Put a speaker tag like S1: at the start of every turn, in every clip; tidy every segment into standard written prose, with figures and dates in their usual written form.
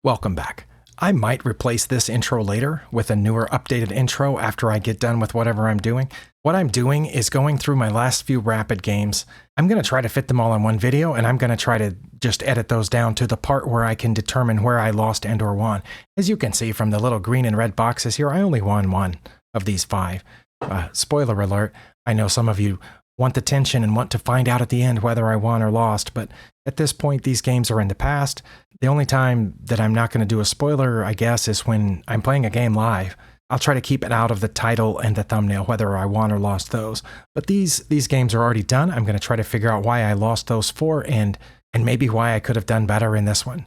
S1: Welcome back. I might replace this intro later with a newer updated intro after I get done with whatever I'm doing. What I'm doing is going through my last few rapid games. I'm going to try to fit them all in one video, and I'm going to try to just edit those down to the part where I can determine where I lost and or won. As you can see from the little green and red boxes here, I only won one of these 5. Spoiler alert, I know some of you want the tension and want to find out at the end whether I won or lost, but at this point these games are in the past. The only time that I'm not going to do a spoiler, I guess, is when I'm playing a game live. I'll try to keep it out of the title and the thumbnail, whether I won or lost those. But these games are already done. I'm going to try to figure out why I lost those 4 and maybe why I could have done better in this one.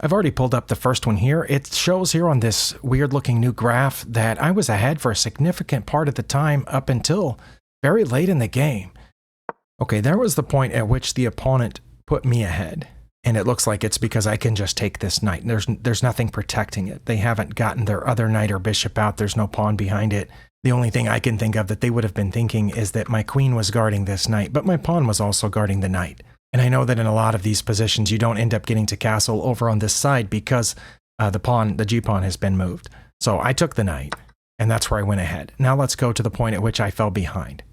S1: I've already pulled up the first one here. It shows here on this weird looking new graph that I was ahead for a significant part of the time up until very late in the game. Okay, there was the point at which the opponent put me ahead. And it looks like it's because I can just take this knight. There's nothing protecting it. They haven't gotten their other knight or bishop out. There's no pawn behind it. The only thing I can think of that they would have been thinking is that my queen was guarding this knight, but my pawn was also guarding the knight. And I know that in a lot of these positions, you don't end up getting to castle over on this side because the g-pawn has been moved. So I took the knight, and that's where I went ahead. Now let's go to the point at which I fell behind.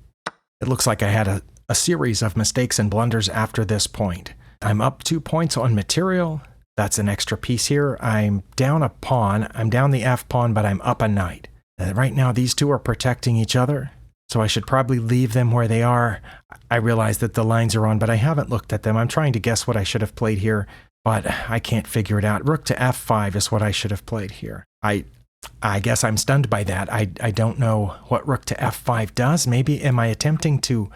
S1: It looks like I had a series of mistakes and blunders after this point. I'm up 2 points on material. That's an extra piece here. I'm down a pawn. I'm down the f pawn, but I'm up a knight. Right now, these two are protecting each other, so I should probably leave them where they are. I realize that the lines are on, but I haven't looked at them. I'm trying to guess what I should have played here, but I can't figure it out. Rook to f5 is what I should have played here. I guess I'm stunned by that. I don't know what rook to f5 does. Maybe am I attempting to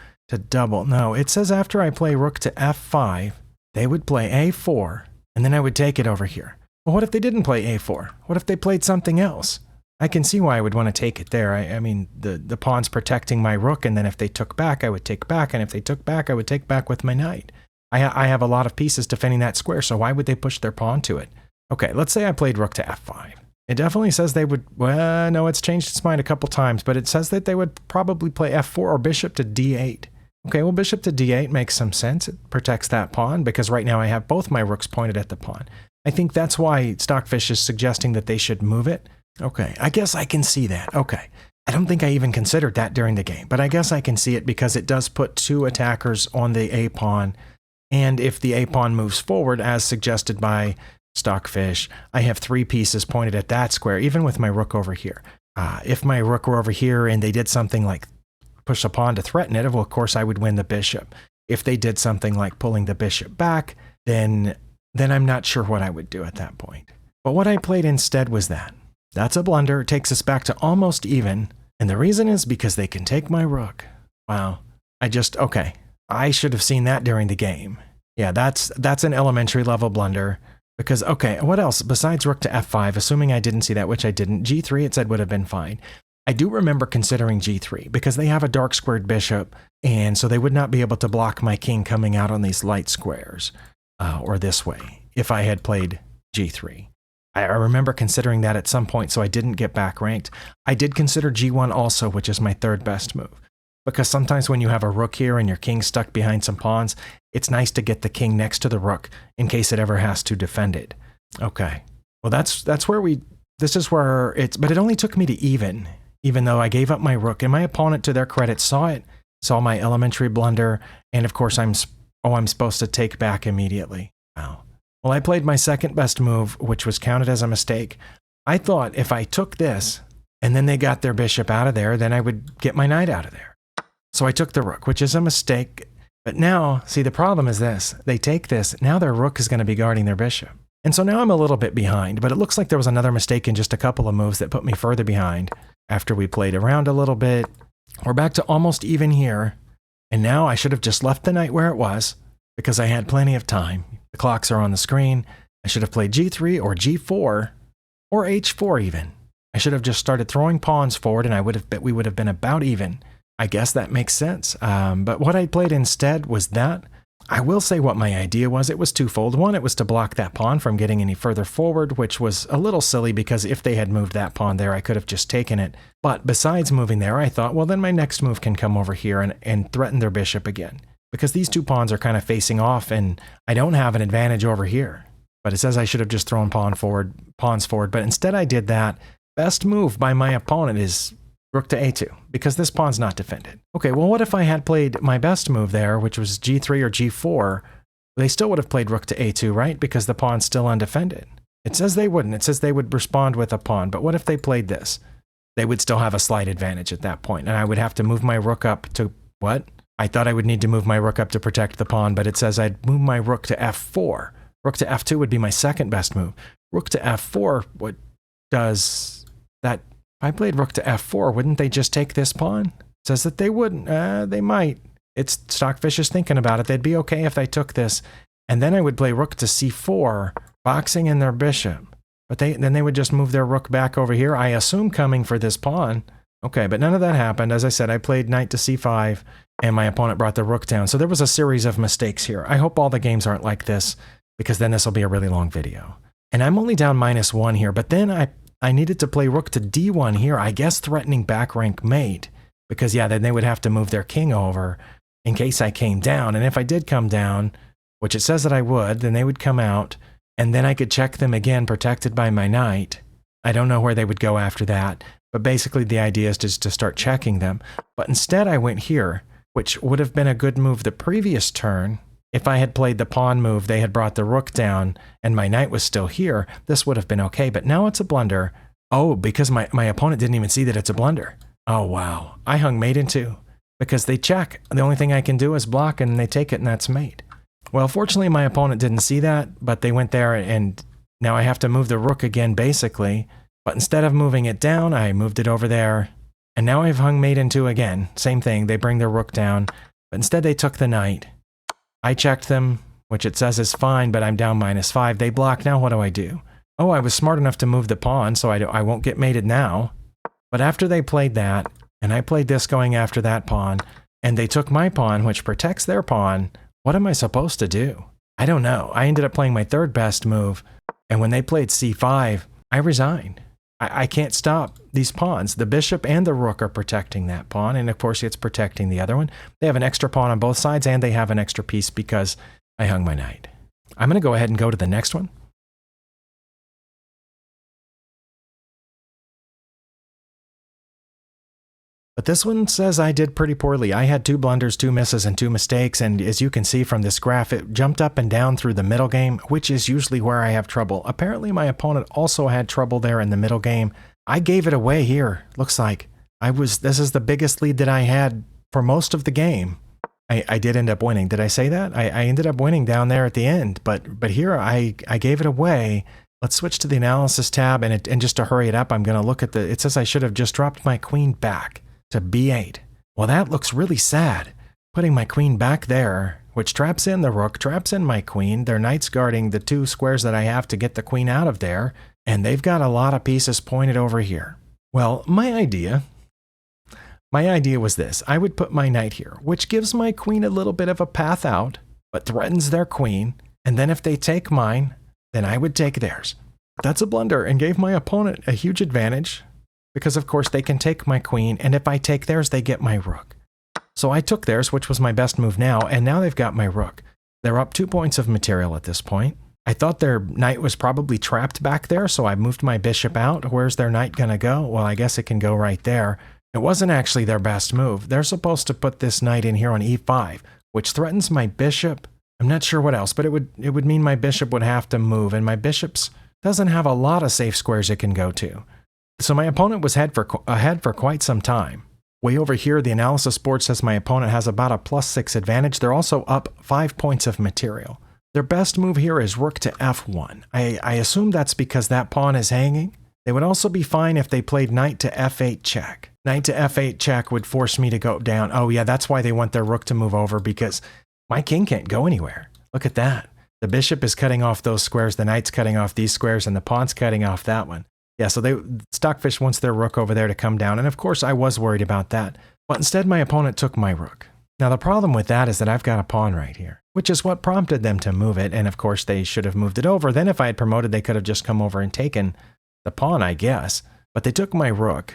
S1: double? No, it says after I play rook to f5, they would play a4, and then I would take it over here. Well, what if they didn't play a4? What if they played something else? I can see why I would want to take it there. I mean, the pawn's protecting my rook, and then if they took back, I would take back, and if they took back, I would take back with my knight. I have a lot of pieces defending that square, so why would they push their pawn to it? Okay, let's say I played rook to f5. It definitely says they would, well, no, it's changed its mind a couple times, but it says that they would probably play f4 or bishop to d8. Okay, well, bishop to d8 makes some sense. It protects that pawn because right now I have both my rooks pointed at the pawn. I think that's why Stockfish is suggesting that they should move it. Okay, I guess I can see that. Okay, I don't think I even considered that during the game, but I guess I can see it because it does put 2 attackers on the a pawn, and if the a pawn moves forward, as suggested by Stockfish, I have 3 pieces pointed at that square, even with my rook over here. If my rook were over here and they did something like push a pawn to threaten it, well, of course I would win the bishop. If they did something like pulling the bishop back, then I'm not sure what I would do at that point. But what I played instead was that. That's a blunder. It takes us back to almost even. And the reason is because they can take my rook. Wow. Okay. I should have seen that during the game. Yeah, that's an elementary level blunder. Because, okay, what else? Besides rook to f5, assuming I didn't see that, which I didn't, g3 it said would have been fine. I do remember considering g3 because they have a dark squared bishop, and so they would not be able to block my king coming out on these light squares, or this way, if I had played g3. I remember considering that at some point, so I didn't get back ranked. I did consider g1 also, which is my 3rd best move. Because sometimes when you have a rook here and your king's stuck behind some pawns, it's nice to get the king next to the rook in case it ever has to defend it. Okay, well that's where this is where but it only took me to even though I gave up my rook, and my opponent, to their credit, saw my elementary blunder, and of course I'm supposed to take back immediately. Wow. Well, I played my 2nd best move, which was counted as a mistake. I thought if I took this, and then they got their bishop out of there, then I would get my knight out of there. So I took the rook, which is a mistake. But now, see, the problem is this. They take this, now their rook is going to be guarding their bishop. And so now I'm a little bit behind, but it looks like there was another mistake in just a couple of moves that put me further behind. After we played around a little bit, we're back to almost even here. And now I should have just left the knight where it was, because I had plenty of time. The clocks are on the screen. I should have played g3 or g4 or h4 even. I should have just started throwing pawns forward, and we would have been about even. I guess that makes sense. But what I played instead was that. I will say what my idea was. It was twofold. One, it was to block that pawn from getting any further forward, which was a little silly because if they had moved that pawn there, I could have just taken it. But besides moving there, I thought, well, then my next move can come over here and threaten their bishop again. because these two pawns are kind of facing off and I don't have an advantage over here. But it says I should have just thrown pawns forward, but instead I did that. Best move by my opponent is rook to a2, because this pawn's not defended. Okay, well, what if I had played my best move there, which was g3 or g4? They still would have played rook to a2, right? Because the pawn's still undefended. It says they wouldn't. It says they would respond with a pawn. But what if they played this? They would still have a slight advantage at that point, and I would have to move my rook up to what? I thought I would need to move my rook up to protect the pawn, but it says I'd move my rook to f4. Rook to f2 would be my second best move. Rook to f4, what does that? If I played rook to f4, wouldn't they just take this pawn? It says that they wouldn't. They might. It's Stockfish is thinking about it. They'd be okay if they took this. And then I would play rook to c4, boxing in their bishop. But then they would just move their rook back over here, I assume coming for this pawn. Okay, but none of that happened. As I said, I played knight to c5, and my opponent brought the rook down. So there was a series of mistakes here. I hope all the games aren't like this, because then this will be a really long video. And I'm only down -1 here, but then I needed to play rook to d1 here, I guess threatening back rank mate, because yeah, then they would have to move their king over in case I came down. And if I did come down, which it says that I would, then they would come out, and then I could check them again, protected by my knight. I don't know where they would go after that, but basically the idea is just to start checking them. But instead I went here, which would have been a good move the previous turn. If I had played the pawn move, they had brought the rook down, and my knight was still here, this would have been okay, but now it's a blunder. Oh, because my opponent didn't even see that it's a blunder. Oh, wow. I hung mate in 2, because they check. The only thing I can do is block, and they take it, and that's mate. Well, fortunately, my opponent didn't see that, but they went there, and now I have to move the rook again, basically. But instead of moving it down, I moved it over there, and now I've hung mate in 2 again. Same thing, they bring their rook down, but instead they took the knight. I checked them, which it says is fine, but I'm down -5. They block. Now what do I do? Oh, I was smart enough to move the pawn, so I won't get mated now. But after they played that, and I played this going after that pawn, and they took my pawn, which protects their pawn, what am I supposed to do? I don't know. I ended up playing my third best move, and when they played c5, I resigned. I can't stop these pawns. The bishop and the rook are protecting that pawn, and of course it's protecting the other one. They have an extra pawn on both sides, and they have an extra piece because I hung my knight. I'm going to go ahead and go to the next one. But this one says I did pretty poorly. I had 2 blunders, 2 misses, and 2 mistakes, and as you can see from this graph, it jumped up and down through the middle game, which is usually where I have trouble. Apparently my opponent also had trouble there in the middle game. I gave it away here, looks like. This is the biggest lead that I had for most of the game. I did end up winning. Did I say that? I ended up winning down there at the end, but here I gave it away. Let's switch to the analysis tab, and just to hurry it up, I'm going to look at it says I should have just dropped my queen back to b8. Well, that looks really sad. Putting my queen back there, which traps in the rook, traps in my queen. Their knight's guarding the 2 squares that I have to get the queen out of there, and they've got a lot of pieces pointed over here. Well, my idea was this. I would put my knight here, which gives my queen a little bit of a path out, but threatens their queen, and then if they take mine, then I would take theirs. That's a blunder, and gave my opponent a huge advantage, because of course they can take my queen, and if I take theirs, they get my rook. So I took theirs, which was my best move now, and now they've got my rook. They're up 2 points of material at this point. I thought their knight was probably trapped back there, so I moved my bishop out. Where's their knight gonna go? Well, I guess it can go right there. It wasn't actually their best move. They're supposed to put this knight in here on e5, which threatens my bishop. I'm not sure what else, but it would mean my bishop would have to move, and my bishop's doesn't have a lot of safe squares it can go to. So my opponent was ahead for quite some time. Way over here, the analysis board says my opponent has about a +6 advantage. They're also up 5 points of material. Their best move here is rook to f1. I assume that's because that pawn is hanging. They would also be fine if they played knight to f8 check. Knight to f8 check would force me to go down. Oh yeah, that's why they want their rook to move over, because my king can't go anywhere. Look at that. The bishop is cutting off those squares, the knight's cutting off these squares, and the pawn's cutting off that one. Yeah, so Stockfish wants their rook over there to come down, and of course I was worried about that. But instead my opponent took my rook. Now the problem with that is that I've got a pawn right here, which is what prompted them to move it, and of course they should have moved it over. Then if I had promoted, they could have just come over and taken the pawn, I guess. But they took my rook,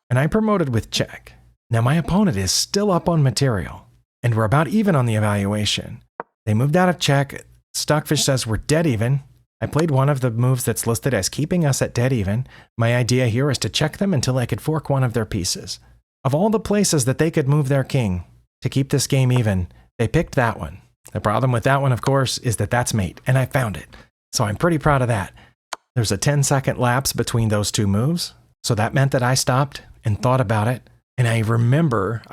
S1: and I promoted with check. Now my opponent is still up on material. and we're about even on the evaluation. They moved out of check. Stockfish says we're dead even. I played one of the moves that's listed as keeping us at dead even. My idea here is to check them until I could fork one of their pieces. Of all the places that they could move their king to keep this game even, they picked that one. The problem with that one, of course, is that that's mate, and I found it. So I'm pretty proud of that. There's a 10-second lapse between those two moves, so that meant that I stopped and thought about it. And I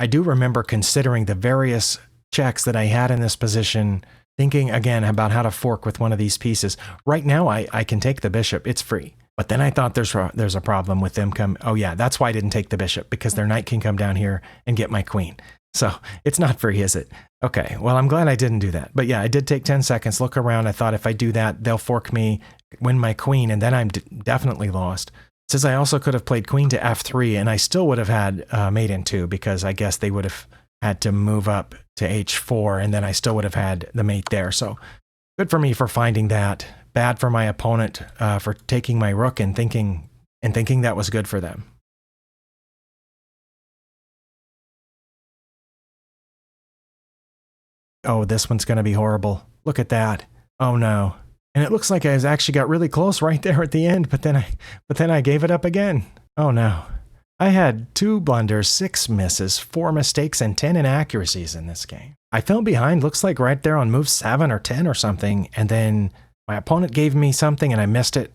S1: do remember considering the various checks that I had in this position, thinking again about how to fork with one of these pieces. Right now, I can take the bishop. It's free. But then I thought there's a problem with them oh yeah, that's why I didn't take the bishop, because their knight can come down here and get my queen. So it's not free, is it? Okay, well, I'm glad I didn't do that. But yeah, I did take 10 seconds, look around. I thought if I do that, they'll fork me, win my queen, and then I'm definitely lost. It says I also could have played queen to f3, and I still would have had mate in 2, because I guess they would have had to move up to h4, and then I still would have had the mate there. So good for me for finding that. Bad for my opponent for taking my rook and thinking that was good for them. Oh, this one's going to be horrible. Look at that. Oh no. And it looks like I actually got really close right there at the end, but then I gave it up again. Oh no. I had 2 blunders, 6 misses, 4 mistakes, and 10 inaccuracies in this game. I fell behind, looks like right there on move 7 or 10 or something, and then my opponent gave me something and I missed it.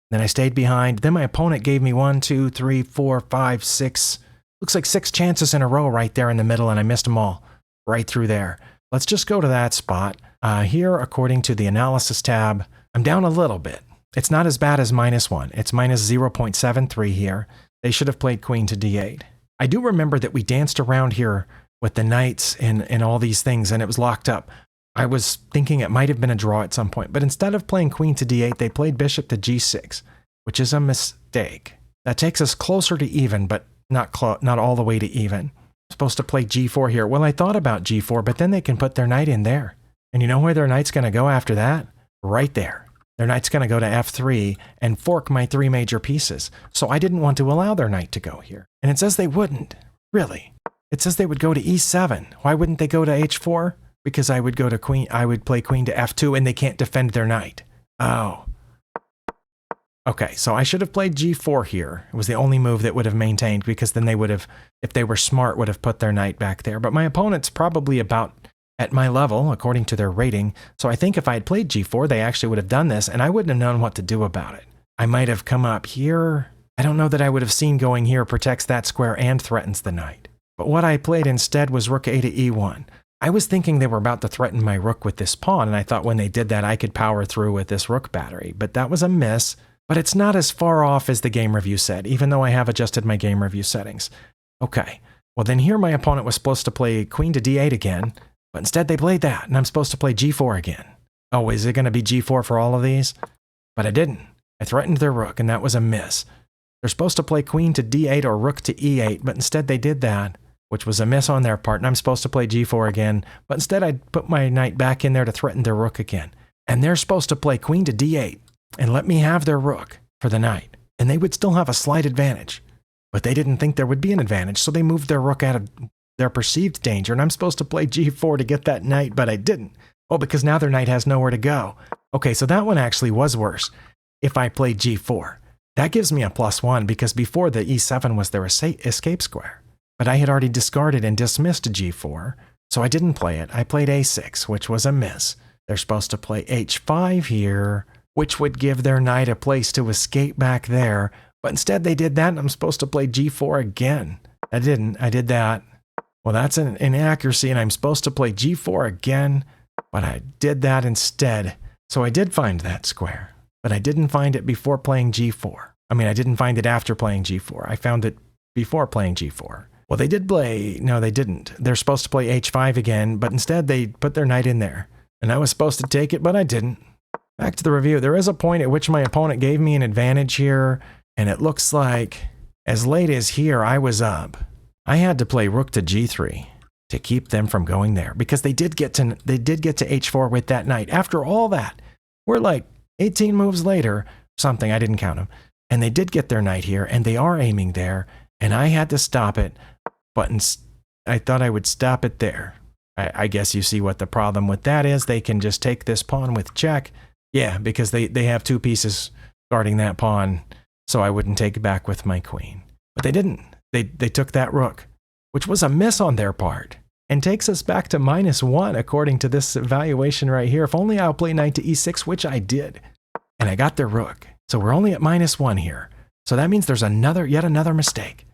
S1: Then I stayed behind. Then my opponent gave me 1, 2, 3, 4, 5, 6. Looks like 6 chances in a row right there in the middle, and I missed them all right through there. Let's just go to that spot. Here, according to the analysis tab, I'm down a little bit. It's not as bad as -1. It's minus 0.73 here. They should have played queen to d8. I do remember that we danced around here with the knights and all these things, and it was locked up. I was thinking it might have been a draw at some point, but instead of playing queen to d8, they played bishop to g6, which is a mistake. That takes us closer to even, but not all the way to even. I'm supposed to play g4 here. Well, I thought about g4, but then they can put their knight in there. And you know where their knight's going to go after that? Right there. Their knight's going to go to f3 and fork my 3 major pieces. So I didn't want to allow their knight to go here. And it says they wouldn't. Really. It says they would go to e7. Why wouldn't they go to h4? Because I would go to queen. I would play queen to f2 and they can't defend their knight. Oh. Okay, so I should have played g4 here. It was the only move that would have maintained, because then they would have, if they were smart, would have put their knight back there. But my opponent's probably about at my level, according to their rating. So I think if I had played g4, they actually would have done this, and I wouldn't have known what to do about it. I might have come up here. I don't know that I would have seen going here protects that square and threatens the knight. But what I played instead was rook a to e1. I was thinking they were about to threaten my rook with this pawn, and I thought when they did that, I could power through with this rook battery. But that was a miss. But it's not as far off as the game review said, even though I have adjusted my game review settings. Okay, well then here my opponent was supposed to play queen to d8 again, but instead they played that, and I'm supposed to play g4 again. Oh, is it going to be g4 for all of these? But I didn't. I threatened their rook, and that was a miss. They're supposed to play queen to d8 or rook to e8, but instead they did that, which was a miss on their part, and I'm supposed to play g4 again, but instead I put my knight back in there to threaten their rook again. And they're supposed to play queen to d8, and let me have their rook for the knight, and they would still have a slight advantage. But they didn't think there would be an advantage, so they moved their rook out of their perceived danger, and I'm supposed to play g4 to get that knight, but I didn't. Oh, because now their knight has nowhere to go. Okay, so that one actually was worse if I played g4. That gives me a +1, because before the e7 was their escape square. But I had already discarded and dismissed g4, so I didn't play it. I played a6, which was a miss. They're supposed to play h5 here, which would give their knight a place to escape back there. But instead they did that, and I'm supposed to play g4 again. I didn't. I did that. Well, that's an inaccuracy, and I'm supposed to play g4 again, but I did that instead. So I did find that square, but I didn't find it before playing g4. I mean, I didn't find it after playing g4. I found it before playing g4. Well, they did play... No, they didn't. They're supposed to play h5 again, but instead they put their knight in there. And I was supposed to take it, but I didn't. Back to the review. There is a point at which my opponent gave me an advantage here, and it looks like as late as here I was up. I had to play rook to g3 to keep them from going there, because they did get to h4 with that knight. After all that, we're like 18 moves later, something, I didn't count them, and they did get their knight here, and they are aiming there, and I had to stop it, but I thought I would stop it there. I guess you see what the problem with that is. They can just take this pawn with check. Yeah, because they have 2 pieces guarding that pawn, so I wouldn't take it back with my queen. But they didn't. They took that rook, which was a miss on their part, and takes us back to -1 according to this evaluation right here. If only I'll play knight to e6, which I did, and I got their rook. So we're only at -1 here. So that means there's yet another mistake.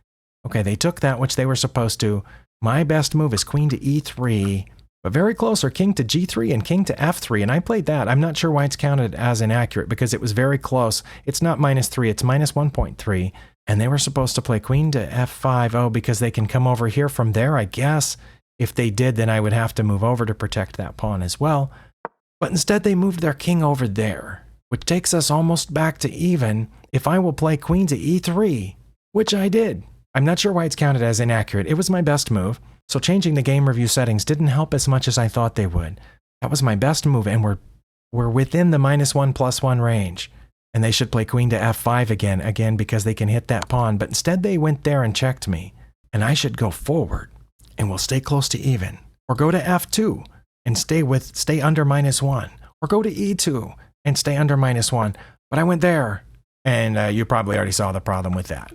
S1: Okay, they took that, which they were supposed to. My best move is queen to e3, but very close are king to g3 and king to f3, and I played that. I'm not sure why it's counted as inaccurate, because it was very close. It's not -3, it's -1.3, and they were supposed to play queen to f5. Oh, because they can come over here from there, I guess. If they did, then I would have to move over to protect that pawn as well. But instead, they moved their king over there, which takes us almost back to even if I will play queen to e3, which I did. I'm not sure why it's counted as inaccurate. It was my best move, so changing the game review settings didn't help as much as I thought they would. That was my best move, and we're within the -1+1 range. And they should play queen to f5 again because they can hit that pawn. But instead, they went there and checked me, and I should go forward, and we'll stay close to even, or go to f2 and stay under -1, or go to e2 and stay under -1. But I went there, and you probably already saw the problem with that.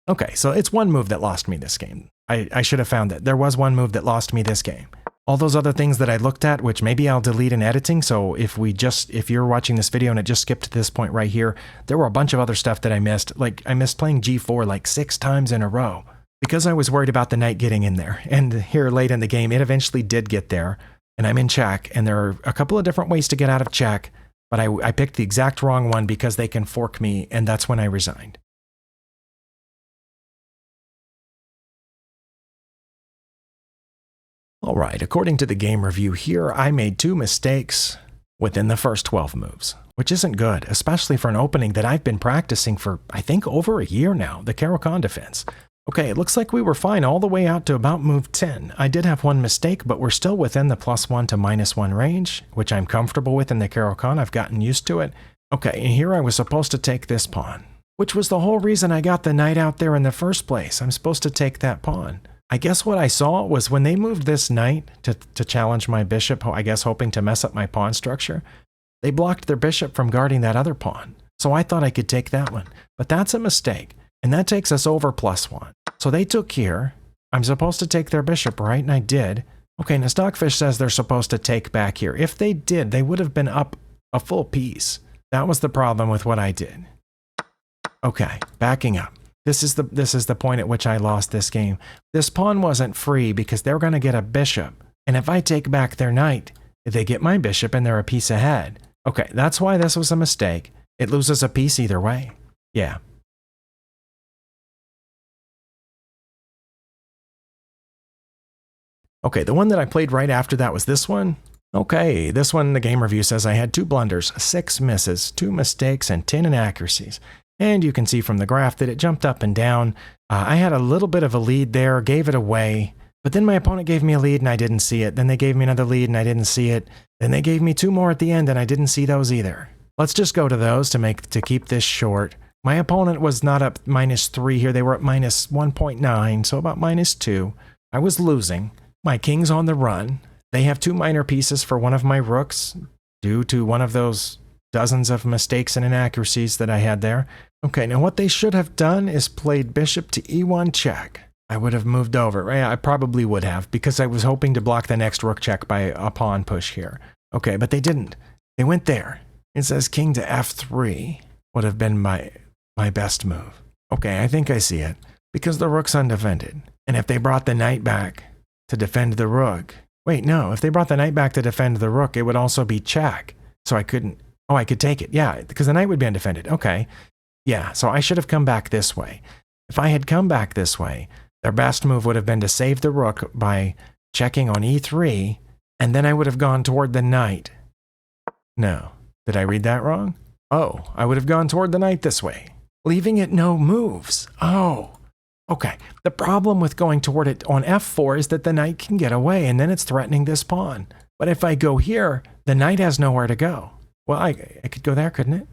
S1: Okay, so it's one move that lost me this game. I should have found that. There was one move that lost me this game. All those other things that I looked at, which maybe I'll delete in editing, so if you're watching this video and it just skipped to this point right here, there were a bunch of other stuff that I missed. Like, I missed playing g4 like 6 times in a row, because I was worried about the knight getting in there. And here late in the game, it eventually did get there, and I'm in check, and there are a couple of different ways to get out of check, but I picked the exact wrong one because they can fork me, and that's when I resigned. All right, according to the game review here, I made 2 mistakes within the first 12 moves, which isn't good, especially for an opening that I've been practicing for, I think, over a year now, the Caro-Kann defense. Okay, it looks like we were fine all the way out to about move 10. I did have one mistake, but we're still within the +1 to -1 range, which I'm comfortable with in the Caro-Kann. I've gotten used to it. Okay, and here I was supposed to take this pawn, which was the whole reason I got the knight out there in the first place. I'm supposed to take that pawn. I guess what I saw was when they moved this knight to challenge my bishop, I guess hoping to mess up my pawn structure, they blocked their bishop from guarding that other pawn. So I thought I could take that one. But that's a mistake, and that takes us over +1. So they took here. I'm supposed to take their bishop, right? And I did. Okay, now Stockfish says they're supposed to take back here. If they did, they would have been up a full piece. That was the problem with what I did. Okay, backing up. This is the point at which I lost this game. This pawn wasn't free because they're going to get a bishop. And if I take back their knight, they get my bishop and they're a piece ahead. Okay, that's why this was a mistake. It loses a piece either way. Yeah. Okay, the one that I played right after that was this one. Okay, this one, the game review says I had 2 blunders, 6 misses, 2 mistakes, and 10 inaccuracies. And you can see from the graph that it jumped up and down. I had a little bit of a lead there, gave it away, but then my opponent gave me a lead and I didn't see it. Then they gave me another lead and I didn't see it. Then they gave me 2 more at the end and I didn't see those either. Let's just go to those to keep this short. My opponent was not up -3 here. They were at -1.9, so about -2. I was losing. My king's on the run. They have 2 minor pieces for one of my rooks due to one of those dozens of mistakes and inaccuracies that I had there. Okay, now what they should have done is played bishop to e1 check. I would have moved over. Yeah, I probably would have, because I was hoping to block the next rook check by a pawn push here. Okay, but they didn't. They went there. It says king to f3 would have been my best move. Okay, I think I see it. Because the rook's undefended. And if they brought the knight back to defend the rook... Wait, no. If they brought the knight back to defend the rook, it would also be check. So I couldn't... Oh, I could take it. Yeah, because the knight would be undefended. Okay. Yeah, so I should have come back this way. If I had come back this way, their best move would have been to save the rook by checking on e3, and then I would have gone toward the knight. No. Did I read that wrong? Oh, I would have gone toward the knight this way, leaving it no moves. Oh, okay. The problem with going toward it on f4 is that the knight can get away, and then it's threatening this pawn. But if I go here, the knight has nowhere to go. Well, I could go there, couldn't it?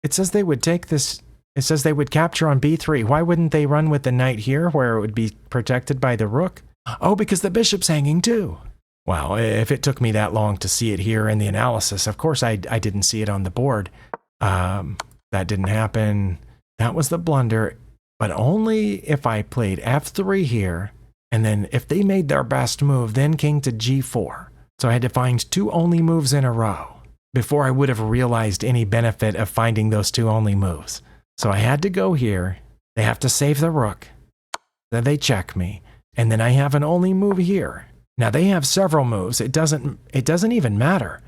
S1: It says they would take this, it says they would capture on b3. Why wouldn't they run with the knight here where it would be protected by the rook? Oh, because the bishop's hanging too. Wow, if it took me that long to see it here in the analysis, of course I didn't see it on the board. That didn't happen. That was the blunder, but only if I played f3 here, and then if they made their best move, then king to g4. So I had to find two only moves in a row before I would have realized any benefit of finding those two only moves. So I had to go here. They have to save the rook. Then they check me, and then I have an only move here. Now they have several moves. It doesn't even matter.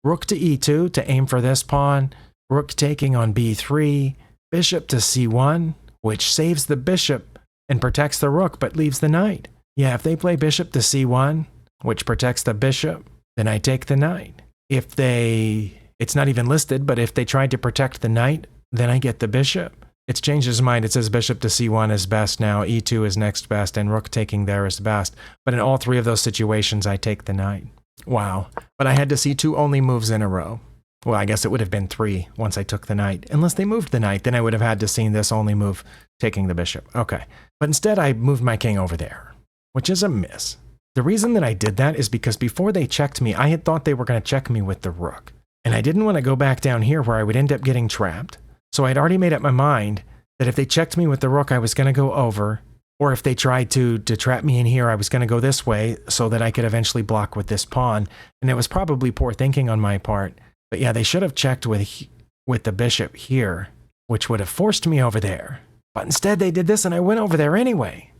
S1: Rook to e2 to aim for this pawn. Rook taking on b3. Bishop to c1, which saves the bishop and protects the rook, but leaves the knight. Yeah, if they play bishop to c1, which protects the bishop, then I take the knight. If it's not even listed, but if they tried to protect the knight, then I get the bishop. It's changed his mind. It says bishop to c1 is best now, e2 is next best, and rook taking there is best. But in all three of those situations, I take the knight. Wow. But I had to see two only moves in a row. Well, I guess it would have been three once I took the knight. Unless they moved the knight, then I would have had to see this only move taking the bishop. Okay. But instead, I moved my king over there, which is a miss. The reason that I did that is because before they checked me, I had thought they were going to check me with the rook. And I didn't want to go back down here where I would end up getting trapped. So I'd already made up my mind that if they checked me with the rook, I was going to go over. Or if they tried to trap me in here, I was going to go this way so that I could eventually block with this pawn. And it was probably poor thinking on my part. But yeah, they should have checked with the bishop here, which would have forced me over there. But instead they did this and I went over there anyway.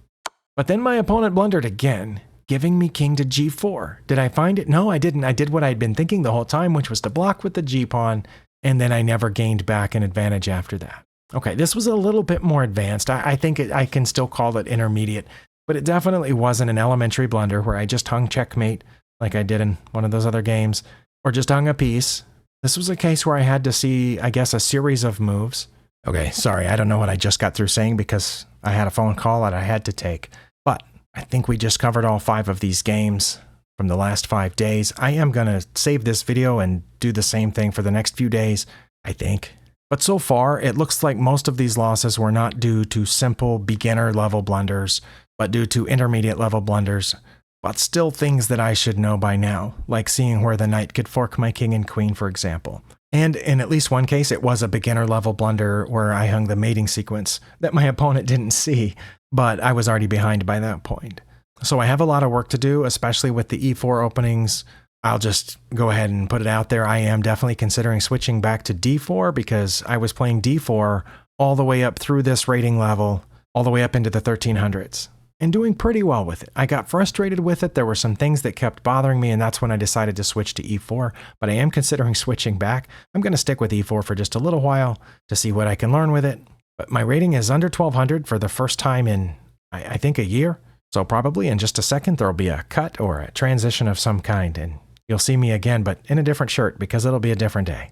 S1: But then my opponent blundered again, giving me king to g4. Did I find it? No, I didn't. I did what I'd been thinking the whole time, which was to block with the g-pawn, and then I never gained back an advantage after that. Okay, this was a little bit more advanced. I think I can still call it intermediate, but it definitely wasn't an elementary blunder where I just hung checkmate like I did in one of those other games, or just hung a piece. This was a case where I had to see, I guess, a series of moves. Okay, sorry, I don't know what I just got through saying because I had a phone call that I had to take. But I think we just covered all 5 of these games from the last 5 days. I am going to save this video and do the same thing for the next few days, I think. But so far, it looks like most of these losses were not due to simple beginner-level blunders, but due to intermediate-level blunders. But still things that I should know by now, like seeing where the knight could fork my king and queen, for example. And in at least one case, it was a beginner-level blunder where I hung the mating sequence that my opponent didn't see, but I was already behind by that point. So I have a lot of work to do, especially with the e4 openings. I'll just go ahead and put it out there. I am definitely considering switching back to d4 because I was playing d4 all the way up through this rating level, all the way up into the 1300s. And doing pretty well with it. I got frustrated with it. There were some things that kept bothering me, and that's when I decided to switch to e4. But I am considering switching back. I'm going to stick with e4 for just a little while to see what I can learn with it. But my rating is under 1200 for the first time in, I think, a year. So probably in just a second, there'll be a cut or a transition of some kind, and you'll see me again, but in a different shirt because it'll be a different day.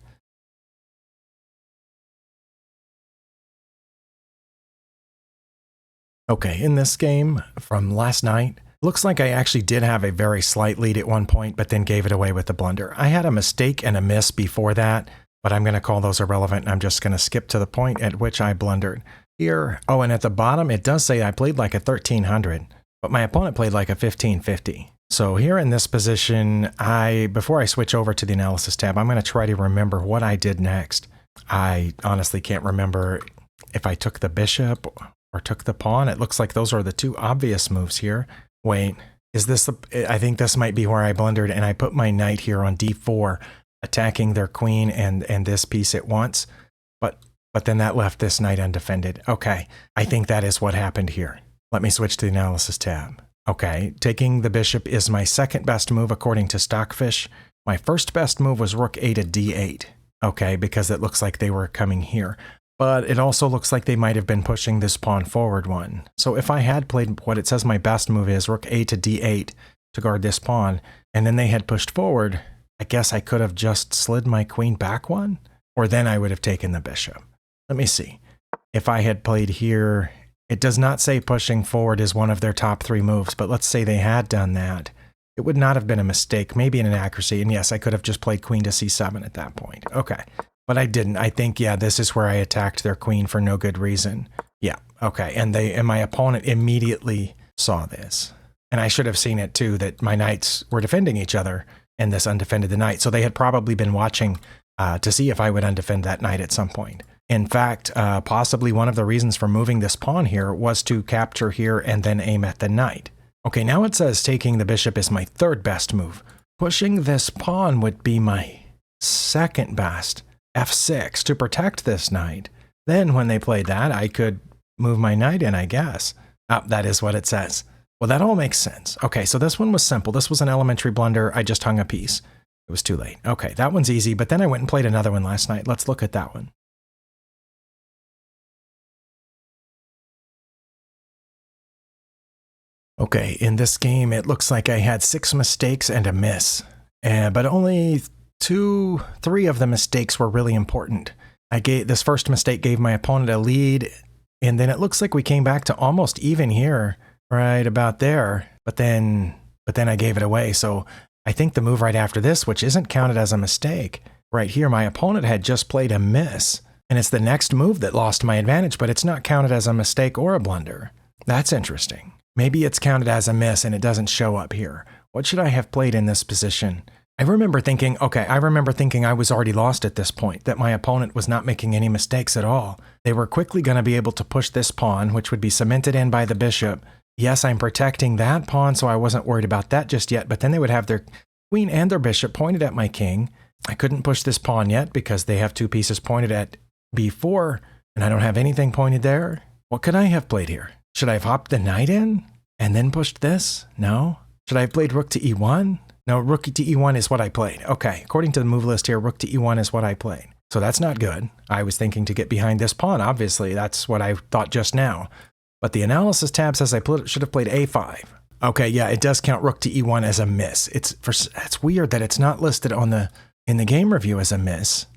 S1: Okay, in this game from last night, looks like I actually did have a very slight lead at one point, but then gave it away with the blunder. I had a mistake and a miss before that, but I'm going to call those irrelevant, and I'm just going to skip to the point at which I blundered. Here, oh, and at the bottom, it does say I played like a 1300, but my opponent played like a 1550. So here in this position, before I switch over to the analysis tab, I'm going to try to remember what I did next. I honestly can't remember if I took the bishop or took the pawn. It looks like those are the two obvious moves here. Wait, is this I think this might be where I blundered, and I put my knight here on d4, attacking their queen and this piece at once. But then that left this knight undefended. Okay, I think that is what happened here. Let me switch to the analysis tab. Okay, taking the bishop is my second best move according to Stockfish. My first best move was rook a to d8. Okay, because it looks like they were coming here. But it also looks like they might have been pushing this pawn forward one. So if I had played what it says my best move is, rook a to d8 to guard this pawn, and then they had pushed forward, I guess I could have just slid my queen back one, or then I would have taken the bishop. Let me see. If I had played here, it does not say pushing forward is one of their top 3 moves, but let's say they had done that. It would not have been a mistake, maybe an inaccuracy, and yes, I could have just played queen to c7 at that point. Okay. But I didn't. I think, yeah, this is where I attacked their queen for no good reason. Yeah, okay. And my opponent immediately saw this. And I should have seen it too, that my knights were defending each other in this undefended knight. So they had probably been watching to see if I would undefend that knight at some point. In fact, possibly one of the reasons for moving this pawn here was to capture here and then aim at the knight. Okay, now it says taking the bishop is my third best move. Pushing this pawn would be my second best. F6 to protect this knight. Then when they played that, I could move my knight in, I guess. That is what it says. Well, that all makes sense. Okay, so this one was simple. This was an elementary blunder. I just hung a piece. It was too late. Okay, that one's easy, but then I went and played another one last night. Let's look at that one. Okay, in this game, it looks like I had 6 mistakes and a miss, but only 3 of the mistakes were really important. This first mistake gave my opponent a lead, and then it looks like we came back to almost even here, right about there, but then I gave it away. So I think the move right after this, which isn't counted as a mistake, right here, my opponent had just played a miss, and it's the next move that lost my advantage, but it's not counted as a mistake or a blunder. That's interesting. Maybe it's counted as a miss and it doesn't show up here. What should I have played in this position? I remember thinking I was already lost at this point, that my opponent was not making any mistakes at all. They were quickly going to be able to push this pawn, which would be cemented in by the bishop. Yes, I'm protecting that pawn, so I wasn't worried about that just yet, but then they would have their queen and their bishop pointed at my king. I couldn't push this pawn yet because they have 2 pieces pointed at b4, and I don't have anything pointed there. What could I have played here? Should I have hopped the knight in and then pushed this? No. Should I have played rook to e1? No, rook to e1 is what I played. Okay, according to the move list here, rook to e1 is what I played. So that's not good. I was thinking to get behind this pawn, obviously. That's what I thought just now. But the analysis tab says I should have played a5. Okay, yeah, it does count rook to e1 as a miss. It's weird that it's not listed in the game review as a miss,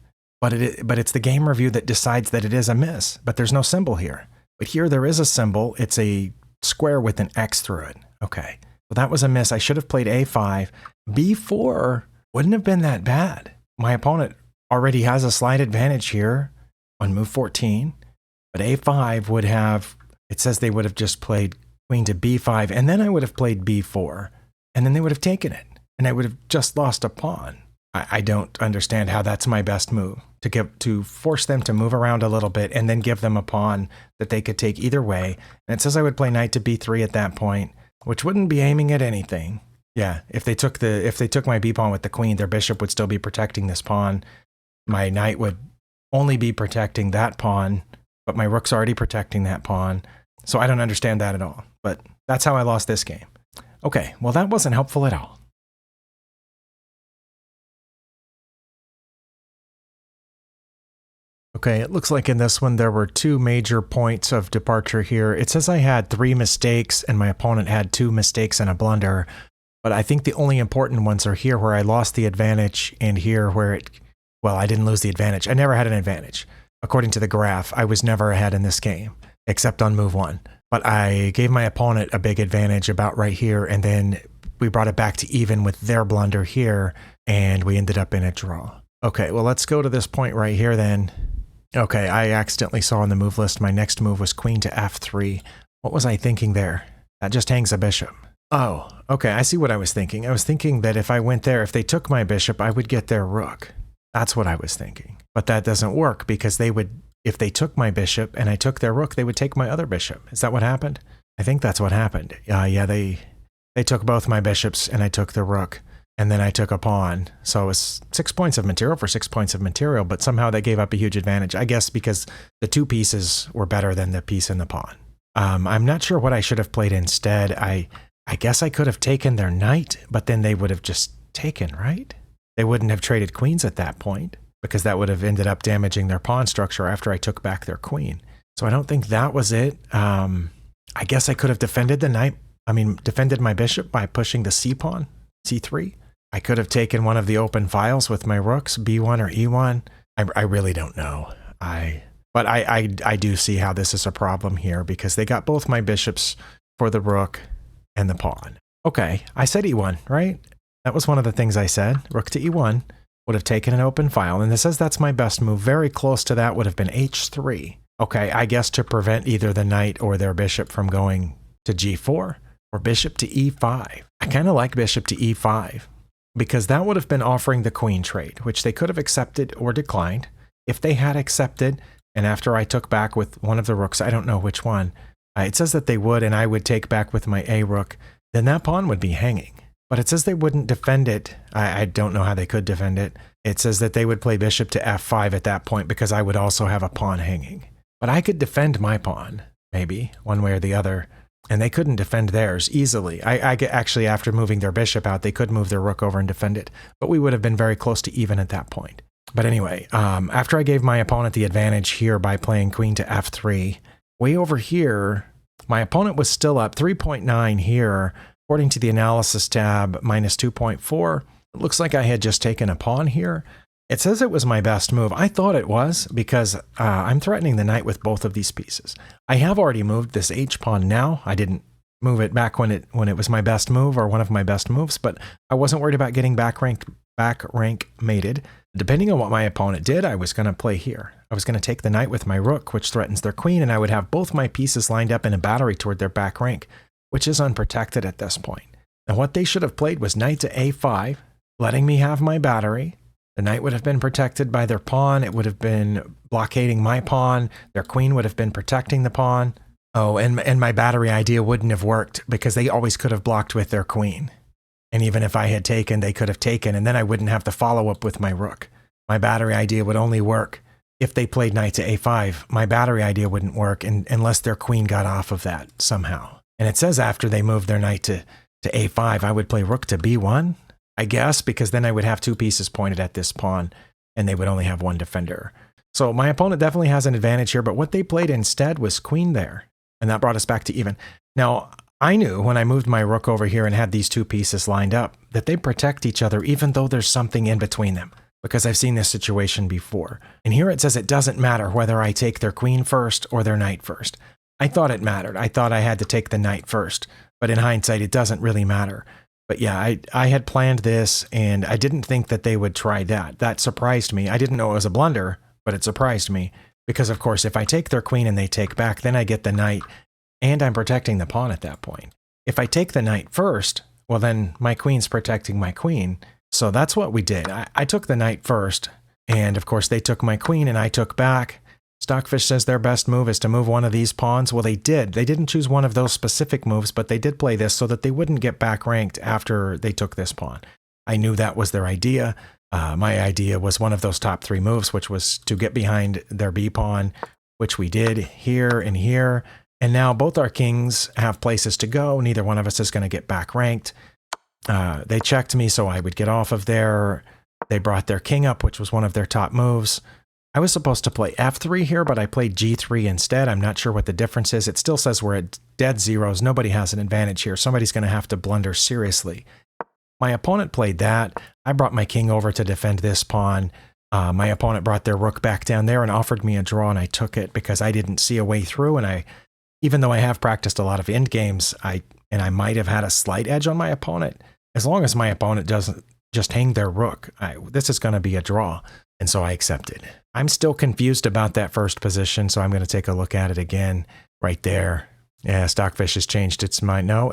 S1: but it's the game review that decides that it is a miss. But there's no symbol here. But here there is a symbol. It's a square with an X through it. Okay, well that was a miss. I should have played a5. b4 wouldn't have been that bad. My opponent already has a slight advantage here on move 14, but a5 would have, it says they would have just played queen to b5, and then I would have played b4, and then they would have taken it, and I would have just lost a pawn. I don't understand how that's my best move, to force them to move around a little bit and then give them a pawn that they could take either way. And it says I would play knight to b3 at that point, which wouldn't be aiming at anything. Yeah, if they took my b pawn with the queen, their bishop would still be protecting this pawn. My knight would only be protecting that pawn, but my rook's already protecting that pawn. So I don't understand that at all. But that's how I lost this game. Okay, well that wasn't helpful at all. Okay, it looks like in this one there were 2 major points of departure here. It says I had 3 mistakes and my opponent had 2 mistakes and a blunder, but I think the only important ones are here where I lost the advantage and here where I didn't lose the advantage. I never had an advantage. According to the graph, I was never ahead in this game, except on move 1. But I gave my opponent a big advantage about right here, and then we brought it back to even with their blunder here, and we ended up in a draw. Okay, well let's go to this point right here then. Okay, I accidentally saw on the move list my next move was queen to f3. What was I thinking there? That just hangs a bishop. Oh, okay, I see what I was thinking. I was thinking that if I went there, if they took my bishop, I would get their rook. That's what I was thinking. But that doesn't work because if they took my bishop and I took their rook, they would take my other bishop. Is that what happened? I think that's what happened. Yeah, they took both my bishops and I took the rook. And then I took a pawn. So it was 6 points of material for 6 points of material, but somehow they gave up a huge advantage. I guess because the 2 pieces were better than the piece in the pawn. I'm not sure what I should have played instead. I guess I could have taken their knight, but then they would have just taken, right? They wouldn't have traded queens at that point because that would have ended up damaging their pawn structure after I took back their queen. So I don't think that was it. I guess I could have defended my bishop by pushing the c pawn, c3. I could have taken one of the open files with my rooks, b1 or e1. I really don't know. But I do see how this is a problem here because they got both my bishops for the rook and the pawn. Okay, I said e1, right? That was one of the things I said. Rook to e1 would have taken an open file, and it says that's my best move. Very close to that would have been h3. Okay, I guess to prevent either the knight or their bishop from going to g4. or bishop to e5. I kind of like bishop to e5 because that would have been offering the queen trade, which they could have accepted or declined. If they had accepted, and after I took back with one of the rooks, I don't know which one, it says that they would, and I would take back with my a rook, then that pawn would be hanging. But it says they wouldn't defend it. I don't know how they could defend it. It says that they would play bishop to f5 at that point because I would also have a pawn hanging. But I could defend my pawn, maybe, one way or the other, and they couldn't defend theirs easily. Actually, after moving their bishop out, they could move their rook over and defend it, but we would have been very close to even at that point. But anyway, after I gave my opponent the advantage here by playing queen to f3, way over here, my opponent was still up 3.9 here. According to the analysis tab, minus 2.4. It looks like I had just taken a pawn here. It says it was my best move. I thought it was because I'm threatening the knight with both of these pieces. I have already moved this h-pawn now. I didn't move it back when it was my best move or one of my best moves, but I wasn't worried about getting back rank mated. Depending on what my opponent did, I was going to play here. I was going to take the knight with my rook, which threatens their queen, and I would have both my pieces lined up in a battery toward their back rank, which is unprotected at this point. And what they should have played was knight to a5, letting me have my battery. The knight would have been protected by their pawn. It would have been blockading my pawn. Their queen would have been protecting the pawn. Oh, and my battery idea wouldn't have worked because they always could have blocked with their queen. And even if I had taken, they could have taken, and then I wouldn't have the follow-up with my rook. My battery idea would only work if they played knight to a5. My battery idea wouldn't work unless their queen got off of that somehow. And it says after they moved their knight to a5, I would play rook to b1, I guess, because then I would have two pieces pointed at this pawn, and they would only have one defender. So my opponent definitely has an advantage here, but what they played instead was queen there, and that brought us back to even. Now, I knew when I moved my rook over here and had these two pieces lined up that they protect each other even though there's something in between them, because I've seen this situation before. And here it says it doesn't matter whether I take their queen first or their knight first. I thought it mattered. I thought I had to take the knight first, but in hindsight, it doesn't really matter. But yeah, I had planned this, and I didn't think that they would try that. That surprised me. I didn't know it was a blunder, but it surprised me because, of course, if I take their queen and they take back, then I get the knight, and I'm protecting the pawn at that point. If I take the knight first, well, then my queen's protecting my queen. So that's what we did. I took the knight first, and of course, they took my queen, and I took back. Stockfish says their best move is to move one of these pawns. Well, they did. They didn't choose one of those specific moves, but they did play this so that they wouldn't get back ranked after they took this pawn. I knew that was their idea. My idea was one of those top three moves, which was to get behind their b pawn, which we did here and here. And now both our kings have places to go. Neither one of us is going to get back ranked. They checked me so I would get off of there. They brought their king up, which was one of their top moves. I was supposed to play f3 here, but I played g3 instead. I'm not sure what the difference is. It still says we're at dead zeros. Nobody has an advantage here. Somebody's going to have to blunder seriously. My opponent played that. I brought my king over to defend this pawn. My opponent brought their rook back down there and offered me a draw, and I took it because I didn't see a way through. And even though I have practiced a lot of end games, I might have had a slight edge on my opponent. As long as my opponent doesn't just hang their rook, this is going to be a draw. And so I accepted. I'm still confused about that first position, so I'm going to take a look at it again right there. Yeah, Stockfish has changed its mind. No,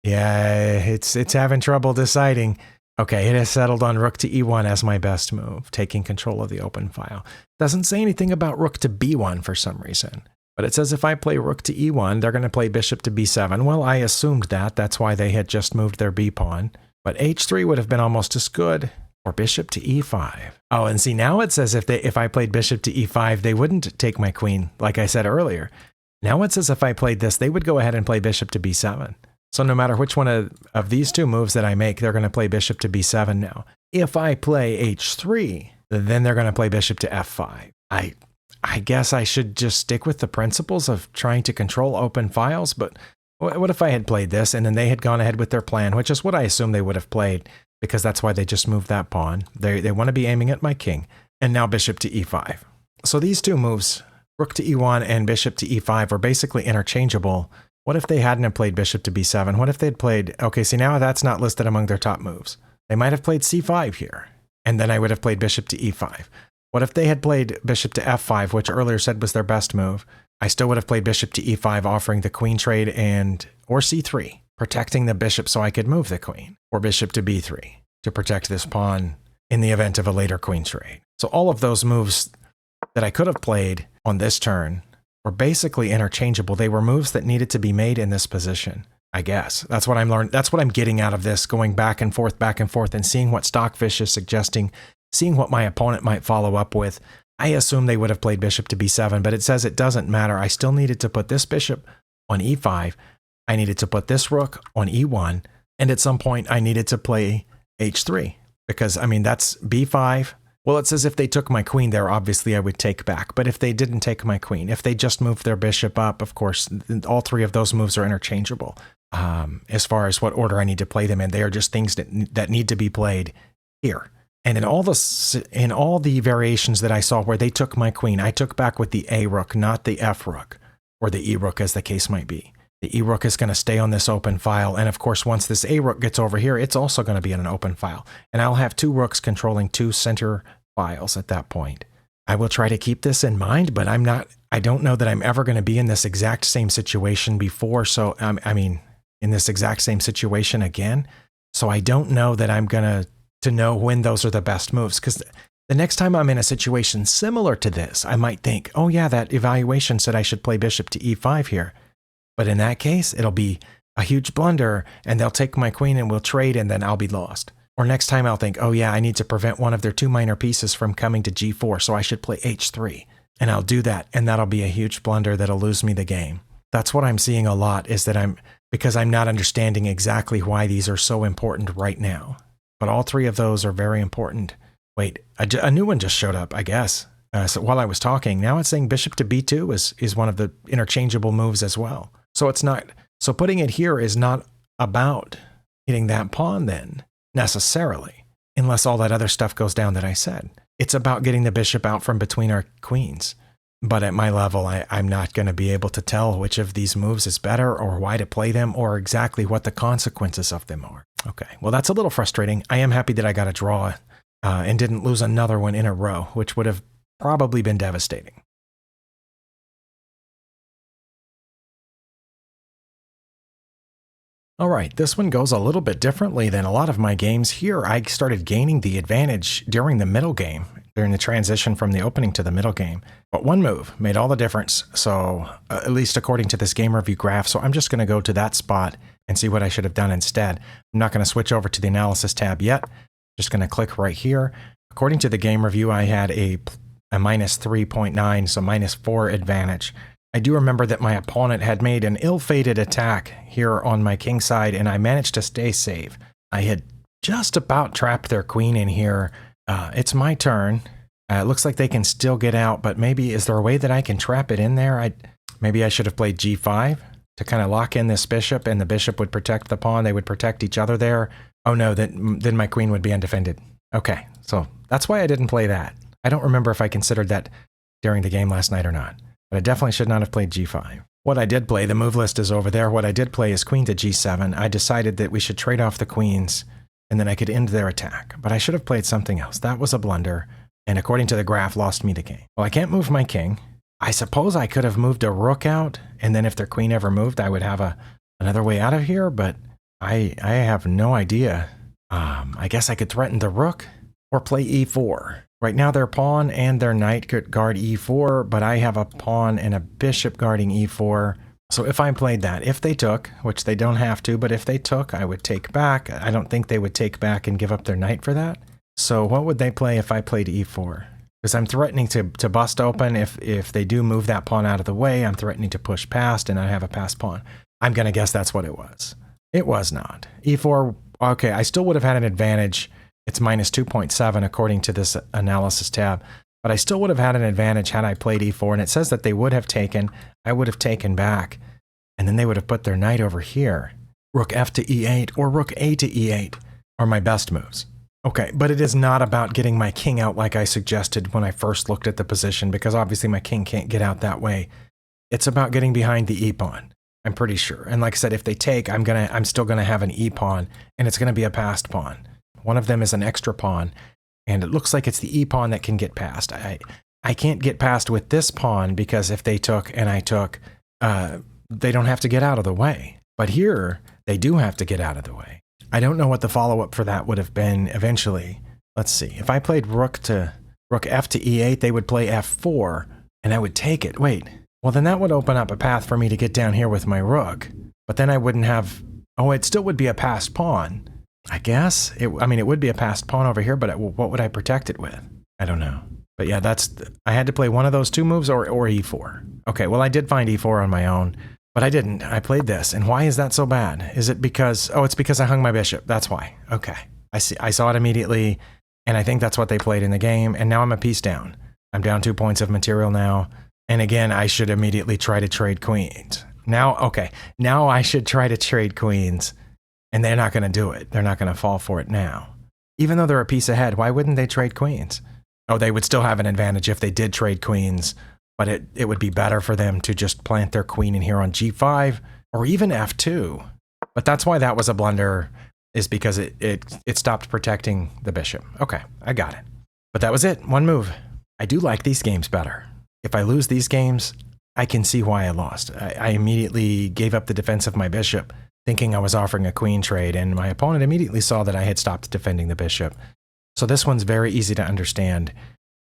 S1: it's having trouble deciding. Okay, it has settled on rook to e1 as my best move, taking control of the open file. Doesn't say anything about rook to b1 for some reason. But it says if I play rook to e1, they're going to play bishop to b7. Well, I assumed that. That's why they had just moved their b pawn. But h3 would have been almost as good. Or bishop to e5. Oh, and see, now it says if I played bishop to e5, they wouldn't take my queen, like I said earlier. Now it says if I played this, they would go ahead and play bishop to b7. So no matter which one of these two moves that I make, they're going to play bishop to b7 now. If I play h3, then they're going to play bishop to f5. I guess I should just stick with the principles of trying to control open files, but what if I had played this and then they had gone ahead with their plan, which is what I assume they would have played, because that's why they just moved that pawn. They want to be aiming at my king. And now bishop to e5. So these two moves, rook to e1 and bishop to e5, are basically interchangeable. What if they hadn't played bishop to b7? What if they'd played... Okay, see, now that's not listed among their top moves. They might have played c5 here, and then I would have played bishop to e5. What if they had played bishop to f5, which earlier said was their best move? I still would have played bishop to e5, offering the queen trade or c3. protecting the bishop so I could move the queen, or bishop to b3 to protect this pawn in the event of a later queen trade. So all of those moves that I could have played on this turn were basically interchangeable. They were moves that needed to be made in this position, I guess. That's what I'm learning. That's what I'm getting out of this, going back and forth, and seeing what Stockfish is suggesting, seeing what my opponent might follow up with. I assume they would have played bishop to b7, but it says it doesn't matter. I still needed to put this bishop on e5. I needed to put this rook on e1. And at some point, I needed to play h3. Because, I mean, that's b5. Well, it says if they took my queen there, obviously I would take back. But if they didn't take my queen, if they just moved their bishop up, of course, all three of those moves are interchangeable. As far as what order I need to play them in, they are just things that need to be played here. And in all the variations that I saw where they took my queen, I took back with the A rook, not the F rook, or the E rook as the case might be. The E rook is going to stay on this open file, and of course once this A rook gets over here, it's also going to be in an open file. And I'll have two rooks controlling two center files at that point. I will try to keep this in mind, but I don't know that I'm ever going to be in this exact same situation before, so I mean, in this exact same situation again. So I don't know that I'm going to know when those are the best moves, because the next time I'm in a situation similar to this, I might think, oh yeah, that evaluation said I should play bishop to e5 here. But in that case, it'll be a huge blunder, and they'll take my queen and we'll trade, and then I'll be lost. Or next time I'll think, oh yeah, I need to prevent one of their two minor pieces from coming to g4, so I should play h3. And I'll do that, and that'll be a huge blunder that'll lose me the game. That's what I'm seeing a lot, is that because I'm not understanding exactly why these are so important right now. But all three of those are very important. Wait, a new one just showed up, I guess. So while I was talking, now it's saying bishop to b2 is one of the interchangeable moves as well. So it's not, so putting it here is not about hitting that pawn then, necessarily, unless all that other stuff goes down that I said. It's about getting the bishop out from between our queens. But at my level, I'm not going to be able to tell which of these moves is better, or why to play them, or exactly what the consequences of them are. Okay, well, that's a little frustrating. I am happy that I got a draw and didn't lose another one in a row, which would have probably been devastating. All right, this one goes a little bit differently than a lot of my games. Here, I started gaining the advantage during the middle game, during the transition from the opening to the middle game. But one move made all the difference, so at least according to this game review graph. So I'm just going to go to that spot and see what I should have done instead. I'm not going to switch over to the analysis tab yet. Just going to click right here. According to the game review, I had a minus 3.9, so minus 4 advantage. I do remember that my opponent had made an ill-fated attack here on my king side, and I managed to stay safe. I had just about trapped their queen in here. It's my turn. It looks like they can still get out, but maybe, is there a way that I can trap it in there? Maybe I should have played g5 to kind of lock in this bishop, and the bishop would protect the pawn. They would protect each other there. Oh no, then my queen would be undefended. Okay, so that's why I didn't play that. I don't remember if I considered that during the game last night or not. But I definitely should not have played g5. What I did play, the move list is over there. What I did play is queen to g7. I decided that we should trade off the queens, and then I could end their attack. But I should have played something else. That was a blunder, and according to the graph, lost me the game. Well, I can't move my king. I suppose I could have moved a rook out, and then if their queen ever moved, I would have another way out of here, but I have no idea. I guess I could threaten the rook or play e4. Right now, their pawn and their knight could guard e4, but I have a pawn and a bishop guarding e4. So if I played that, if they took, which they don't have to, but if they took, I would take back. I don't think they would take back and give up their knight for that. So what would they play if I played e4? Because I'm threatening to bust open. If they do move that pawn out of the way, I'm threatening to push past, and I have a passed pawn. I'm going to guess that's what it was. It was not. e4, okay, I still would have had an advantage. It's minus 2.7 according to this analysis tab, but I still would have had an advantage had I played e4, and it says that they would have taken, I would have taken back, and then they would have put their knight over here. Rook f to e8 or rook a to e8 are my best moves. Okay, but it is not about getting my king out like I suggested when I first looked at the position, because obviously my king can't get out that way. It's about getting behind the e-pawn, I'm pretty sure. And like I said, if they take, I'm still gonna have an e-pawn, and it's gonna be a passed pawn. One of them is an extra pawn, and it looks like it's the e-pawn that can get passed. I can't get past with this pawn because if they took and I took, they don't have to get out of the way. But here, They do have to get out of the way. I don't know what the follow-up for that would have been eventually. Let's see. If I played rook f to e8, they would play f4, and I would take it. Wait. Well, then that would open up a path for me to get down here with my rook. But then I wouldn't have... Oh, it still would be a passed pawn. I guess. It would be a passed pawn over here, but what would I protect it with? I don't know. But yeah, I had to play one of those two moves or e4. Okay, well, I did find e4 on my own, but I didn't. I played this. And why is that so bad? Is it because... Oh, it's because I hung my bishop. That's why. Okay. I saw it immediately, and I think that's what they played in the game, and now I'm a piece down. I'm down 2 points of material now. And again, I should immediately try to trade queens. Now I should try to trade queens, and they're not going to do it. They're not going to fall for it now. Even though they're a piece ahead, why wouldn't they trade queens? Oh, they would still have an advantage if they did trade queens, but it would be better for them to just plant their queen in here on g5 or even f2. But that's why that was a blunder, is because it stopped protecting the bishop. Okay, I got it. But that was it. One move. I do like these games better. If I lose these games, I can see why I lost. I immediately gave up the defense of my bishop, thinking I was offering a queen trade, and my opponent immediately saw that I had stopped defending the bishop. So this one's very easy to understand.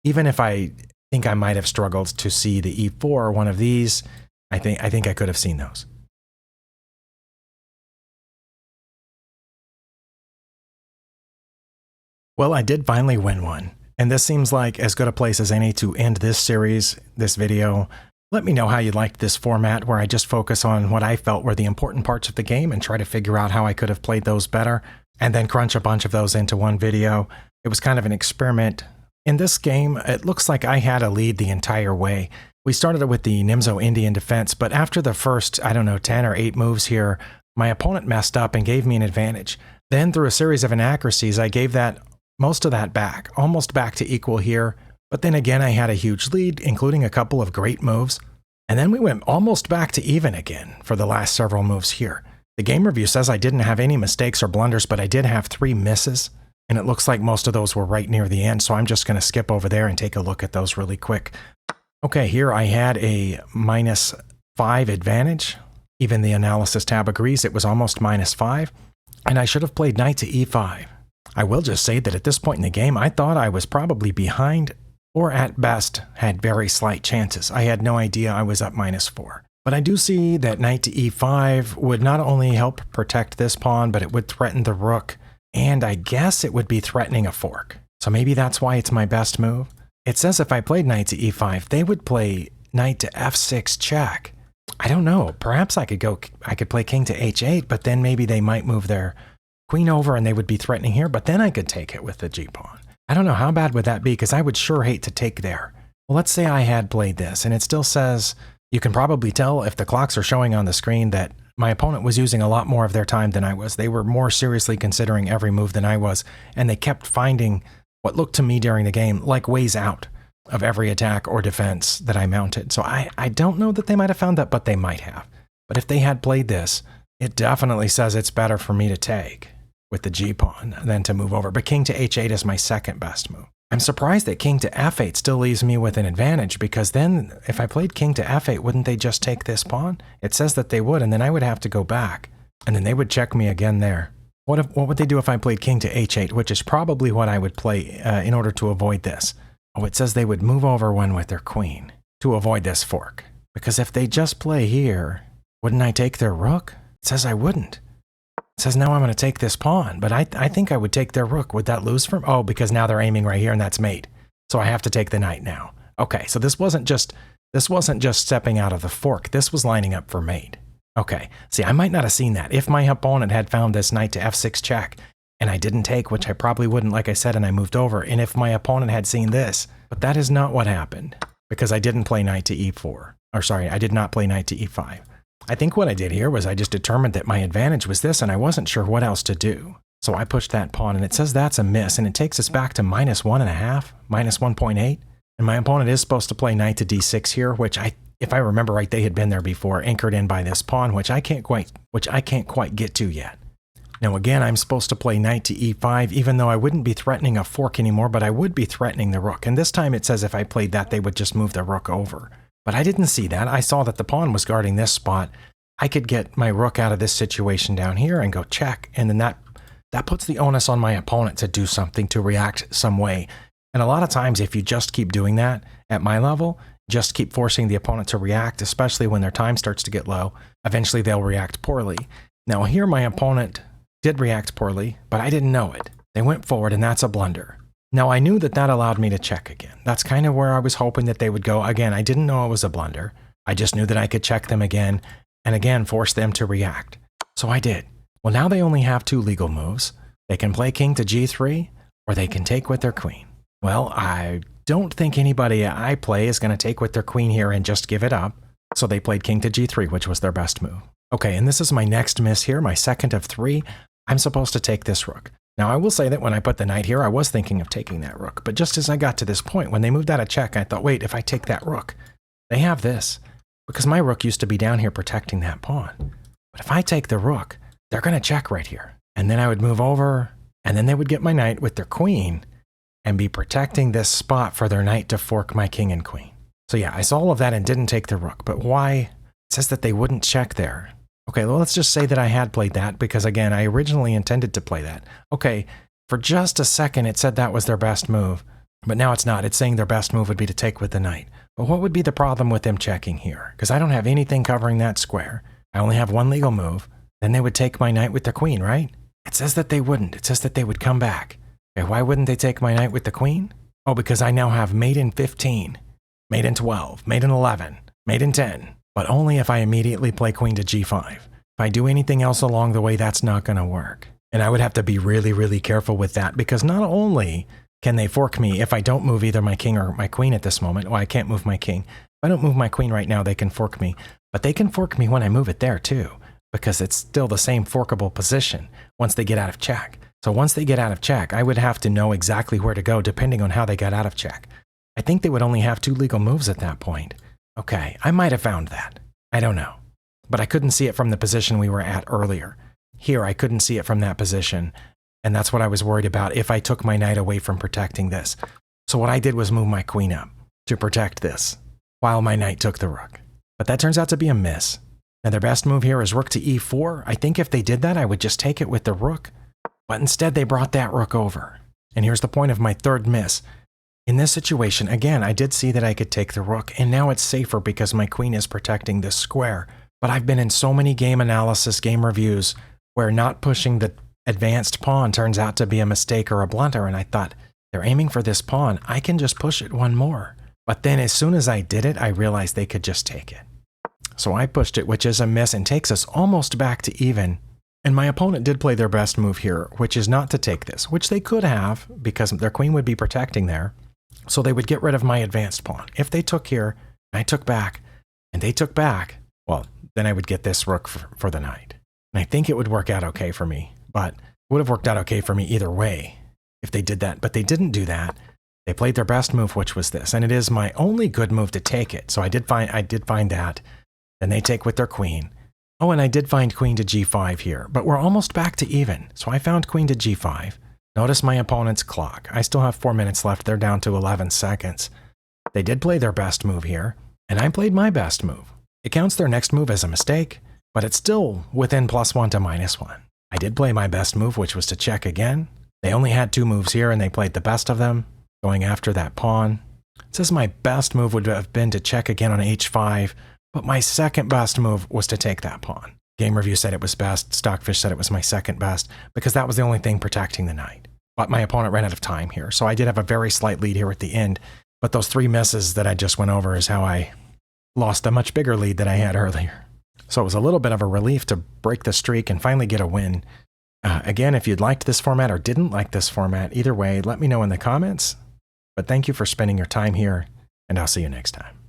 S1: Even if I think I might have struggled to see the e4 or one of these, I think I could have seen those. Well, I did finally win one. And this seems like as good a place as any to end this series, this video. Let me know how you liked this format where I just focus on what I felt were the important parts of the game and try to figure out how I could have played those better, and then crunch a bunch of those into one video. It was kind of an experiment. In this game, it looks like I had a lead the entire way. We started with the Nimzo Indian defense, but after the first, 10 or 8 moves here, my opponent messed up and gave me an advantage. Then through a series of inaccuracies, I gave most of that back, almost back to equal here. But then again, I had a huge lead, including a couple of great moves. And then we went almost back to even again for the last several moves here. The game review says I didn't have any mistakes or blunders, but I did have 3 misses. And it looks like most of those were right near the end, so I'm just going to skip over there and take a look at those really quick. Okay, here I had a -5 advantage. Even the analysis tab agrees it was almost -5. And I should have played knight to e5. I will just say that at this point in the game, I thought I was probably behind, or at best, had very slight chances. I had no idea I was up -4. But I do see that knight to e5 would not only help protect this pawn, but it would threaten the rook, and I guess it would be threatening a fork. So maybe that's why it's my best move. It says if I played knight to e5, they would play knight to f6 check. I don't know. Perhaps I could play king to h8, but then maybe they might move their queen over and they would be threatening here, but then I could take it with the g-pawn. I don't know, how bad would that be, because I would sure hate to take there. Well, let's say I had played this, and it still says, you can probably tell if the clocks are showing on the screen that my opponent was using a lot more of their time than I was. They were more seriously considering every move than I was, and they kept finding what looked to me during the game like ways out of every attack or defense that I mounted. So I don't know that they might have found that, but they might have. But if they had played this, it definitely says it's better for me to take with the g-pawn than to move over. But king to h8 is my second best move. I'm surprised that king to f8 still leaves me with an advantage, because then if I played king to f8, wouldn't they just take this pawn? It says that they would, and then I would have to go back, and then they would check me again there. What would they do if I played king to h8, which is probably what I would play in order to avoid this? Oh, it says they would move over one with their queen to avoid this fork. Because if they just play here, wouldn't I take their rook? It says I wouldn't. It says now I'm going to take this pawn, but I think I would take their rook. Would that lose from? Oh, because now they're aiming right here, and that's mate. So I have to take the knight now. Okay, so this wasn't just stepping out of the fork. This was lining up for mate. Okay, see, I might not have seen that. If my opponent had found this knight to f6 check, and I didn't take, which I probably wouldn't, like I said, and I moved over, and if my opponent had seen this, but that is not what happened, because I didn't play knight to e4. Or sorry, I did not play knight to e5. I think what I did here was I just determined that my advantage was this, and I wasn't sure what else to do. So I pushed that pawn, and it says that's a miss, and it takes us back to -1.5, -1.8. And my opponent is supposed to play knight to d6 here, which if I remember right, they had been there before, anchored in by this pawn, which I can't quite get to yet. Now again, I'm supposed to play knight to e5, even though I wouldn't be threatening a fork anymore, but I would be threatening the rook. And this time it says if I played that, they would just move the rook over. But I didn't see that. I saw that the pawn was guarding this spot, I could get my rook out of this situation down here and go check, and then that puts the onus on my opponent to do something, to react some way. And a lot of times, if you just keep doing that at my level, just keep forcing the opponent to react, especially when their time starts to get low, eventually they'll react poorly. Now here my opponent did react poorly, but I didn't know it. They went forward, and that's a blunder. Now I knew that allowed me to check again. That's kind of where I was hoping that they would go. Again, I didn't know it was a blunder. I just knew that I could check them again, and again force them to react. So I did. Well, now they only have 2 legal moves. They can play king to g3, or they can take with their queen. Well, I don't think anybody I play is going to take with their queen here and just give it up. So they played king to g3, which was their best move. Okay, and this is my next miss here, my second of 3. I'm supposed to take this rook. Now, I will say that when I put the knight here, I was thinking of taking that rook. But just as I got to this point, when they moved out of check, I thought, wait, if I take that rook, they have this. Because my rook used to be down here protecting that pawn. But if I take the rook, they're going to check right here. And then I would move over, and then they would get my knight with their queen and be protecting this spot for their knight to fork my king and queen. So yeah, I saw all of that and didn't take the rook. But why? It says that they wouldn't check there. Okay, well, let's just say that I had played that because, again, I originally intended to play that. Okay, for just a second, it said that was their best move, but now it's not. It's saying their best move would be to take with the knight. But what would be the problem with them checking here? Because I don't have anything covering that square. I only have 1 legal move. Then they would take my knight with their queen, right? It says that they wouldn't. It says that they would come back. Okay, why wouldn't they take my knight with the queen? Oh, because I now have mate in 15, mate in 12, mate in 11, mate in 10. But only if I immediately play queen to g5. If I do anything else along the way, that's not going to work. And I would have to be really, really careful with that because not only can they fork me if I don't move either my king or my queen at this moment. Well, I can't move my king. If I don't move my queen right now, they can fork me. But they can fork me when I move it there too because it's still the same forkable position once they get out of check. So once they get out of check, I would have to know exactly where to go depending on how they got out of check. I think they would only have 2 legal moves at that point. Okay, I might have found that. I don't know. But I couldn't see it from the position we were at earlier. Here, I couldn't see it from that position. And that's what I was worried about if I took my knight away from protecting this. So what I did was move my queen up to protect this while my knight took the rook. But that turns out to be a miss. Now their best move here is rook to e4. I think if they did that, I would just take it with the rook. But instead, they brought that rook over. And here's the point of my third miss. In this situation, again, I did see that I could take the rook, and now it's safer because my queen is protecting this square. But I've been in so many game analysis, game reviews, where not pushing the advanced pawn turns out to be a mistake or a blunder, and I thought, they're aiming for this pawn, I can just push it 1 more. But then as soon as I did it, I realized they could just take it. So I pushed it, which is a miss, and takes us almost back to even. And my opponent did play their best move here, which is not to take this, which they could have, because their queen would be protecting there. So they would get rid of my advanced pawn. If they took here, and I took back, and they took back, well, then I would get this rook for the knight. And I think it would work out okay for me, but it would have worked out okay for me either way if they did that. But they didn't do that. They played their best move, which was this, and it is my only good move to take it. So I did find that. Then they take with their queen. Oh, and I did find queen to g5 here, but we're almost back to even. So I found queen to g5. Notice my opponent's clock. I still have 4 minutes left. They're down to 11 seconds. They did play their best move here, and I played my best move. It counts their next move as a mistake, but it's still within +1 to -1. I did play my best move, which was to check again. They only had 2 moves here, and they played the best of them, going after that pawn. It says my best move would have been to check again on h5, but my second best move was to take that pawn. Game Review said it was best. Stockfish said it was my second best because that was the only thing protecting the knight. But my opponent ran out of time here, so I did have a very slight lead here at the end. But those 3 misses that I just went over is how I lost a much bigger lead that I had earlier. So it was a little bit of a relief to break the streak and finally get a win. Again, if you'd liked this format or didn't like this format, either way, let me know in the comments. But thank you for spending your time here, and I'll see you next time.